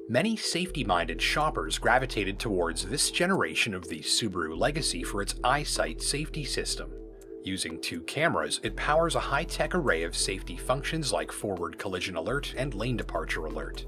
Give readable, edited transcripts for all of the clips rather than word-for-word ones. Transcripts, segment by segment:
Many safety-minded shoppers gravitated towards this generation of the Subaru Legacy for its EyeSight safety system. Using two cameras, it powers a high-tech array of safety functions like forward collision alert and lane departure alert.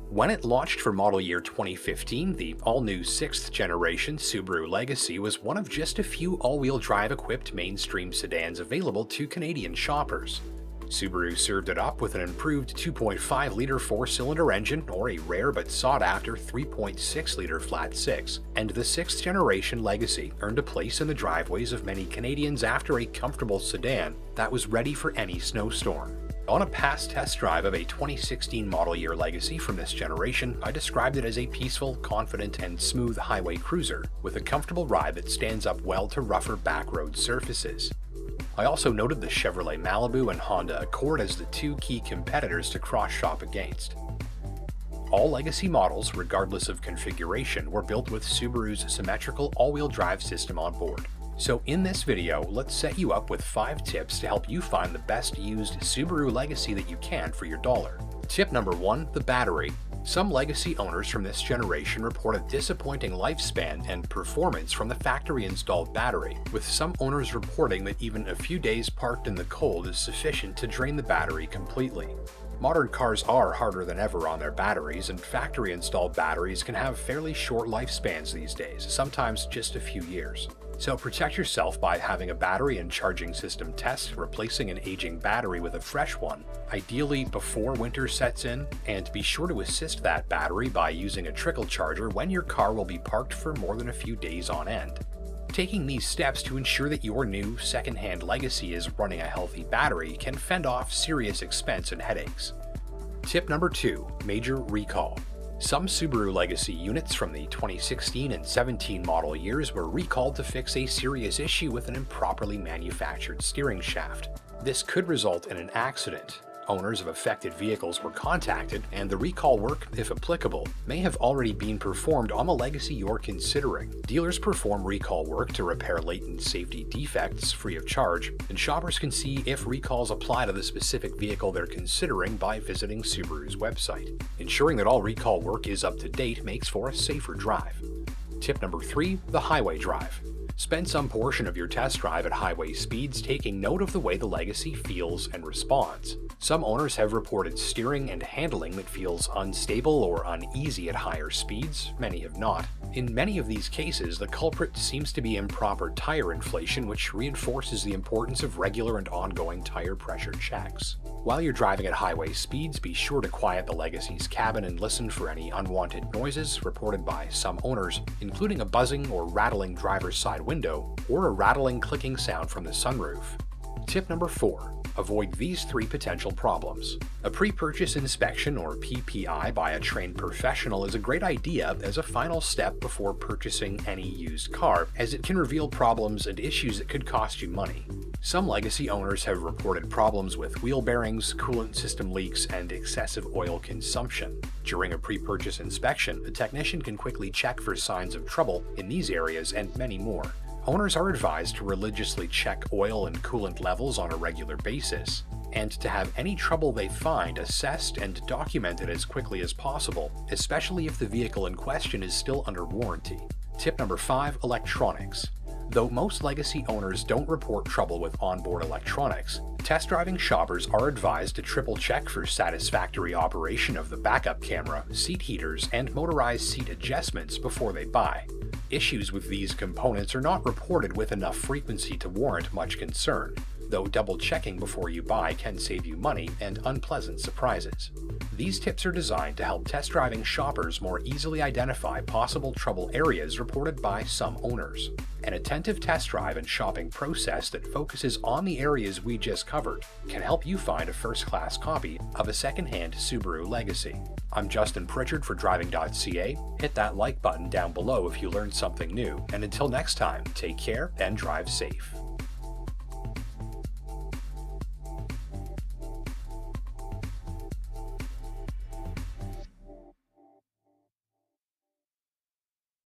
When it launched for model year 2015, the all-new 6th generation Subaru Legacy was one of just a few all-wheel drive equipped mainstream sedans available to Canadian shoppers. Subaru served it up with an improved 2.5-liter four-cylinder engine or a rare but sought-after 3.6-liter flat-six, and the 6th generation Legacy earned a place in the driveways of many Canadians after a comfortable sedan that was ready for any snowstorm. On a past test drive of a 2016 model year Legacy from this generation, I described it as a peaceful, confident, and smooth highway cruiser with a comfortable ride that stands up well to rougher backroad surfaces. I also noted the Chevrolet Malibu and Honda Accord as the two key competitors to cross-shop against. All Legacy models, regardless of configuration, were built with Subaru's symmetrical all-wheel drive system on board. So in this video, let's set you up with 5 tips to help you find the best used Subaru Legacy that you can for your dollar. Tip number 1, the battery. Some Legacy owners from this generation report a disappointing lifespan and performance from the factory-installed battery, with some owners reporting that even a few days parked in the cold is sufficient to drain the battery completely. Modern cars are harder than ever on their batteries, and factory-installed batteries can have fairly short lifespans these days, sometimes just a few years. So protect yourself by having a battery and charging system test, replacing an aging battery with a fresh one, ideally before winter sets in, and be sure to assist that battery by using a trickle charger when your car will be parked for more than a few days on end. Taking these steps to ensure that your new second-hand Legacy is running a healthy battery can fend off serious expense and headaches. Tip number 2, major recall. Some Subaru Legacy units from the 2016 and 17 model years were recalled to fix a serious issue with an improperly manufactured steering shaft. This could result in an accident. Owners of affected vehicles were contacted, and the recall work, if applicable, may have already been performed on the Legacy you're considering. Dealers perform recall work to repair latent safety defects free of charge, and shoppers can see if recalls apply to the specific vehicle they're considering by visiting Subaru's website. Ensuring that all recall work is up to date makes for a safer drive. Tip number 3, the highway drive. Spend some portion of your test drive at highway speeds taking note of the way the Legacy feels and responds. Some owners have reported steering and handling that feels unstable or uneasy at higher speeds, many have not. In many of these cases, the culprit seems to be improper tire inflation, which reinforces the importance of regular and ongoing tire pressure checks. While you're driving at highway speeds, be sure to quiet the Legacy's cabin and listen for any unwanted noises reported by some owners, including a buzzing or rattling driver's side window or a rattling clicking sound from the sunroof. Tip number 4. Avoid these 3 potential problems. A pre-purchase inspection or PPI by a trained professional is a great idea as a final step before purchasing any used car, as it can reveal problems and issues that could cost you money. Some Legacy owners have reported problems with wheel bearings, coolant system leaks, and excessive oil consumption. During a pre-purchase inspection, a technician can quickly check for signs of trouble in these areas and many more. Owners are advised to religiously check oil and coolant levels on a regular basis, and to have any trouble they find assessed and documented as quickly as possible, especially if the vehicle in question is still under warranty. Tip number 5, electronics. Though most Legacy owners don't report trouble with onboard electronics, test driving shoppers are advised to triple check for satisfactory operation of the backup camera, seat heaters, and motorized seat adjustments before they buy. Issues with these components are not reported with enough frequency to warrant much concern, though double-checking before you buy can save you money and unpleasant surprises. These tips are designed to help test driving shoppers more easily identify possible trouble areas reported by some owners. An attentive test drive and shopping process that focuses on the areas we just covered can help you find a first-class copy of a second-hand Subaru Legacy. I'm Justin Pritchard for Driving.ca. Hit that like button down below if you learned something new, and until next time, take care and drive safe.